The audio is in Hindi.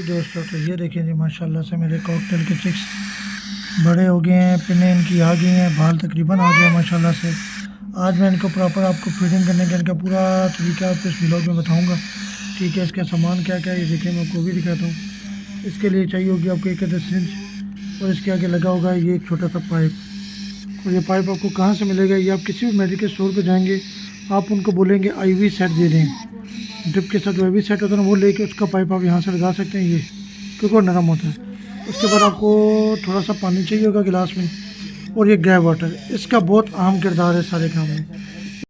दोस्तों, तो ये देखिए जी माशाल्लाह से मेरे कॉकटेल के चिक्स बड़े हो गए हैं, पिने इनकी आ गई हैं, बाल तकरीबन आ गया माशाल्लाह से। आज मैं इनको प्रॉपर आपको फीडिंग करने का इनका पूरा तरीका आपको इस व्लॉग में बताऊंगा। ठीक है, इसका सामान क्या क्या है ये देखिए, मैं आपको भी दिखाता हूँ। इसके लिए चाहिए होगी आपको एक अदद सिंज, और इसके आगे लगा होगा ये एक छोटा सा पाइप। और ये पाइप आपको कहाँ से मिलेगा, ये आप किसी भी मेडिकल स्टोर पर जाएंगे, आप उनको बोलेंगे IV सेट दे दें, ड्रिप के साथ जो IV सेट होता है ना वो लेके उसका पाइप आप यहाँ से लगा सकते हैं, ये क्योंकि वो नरम होता है। उसके बाद आपको थोड़ा सा पानी चाहिए होगा गिलास में, और ये ग्रे वाटर, इसका बहुत अहम किरदार है सारे काम में।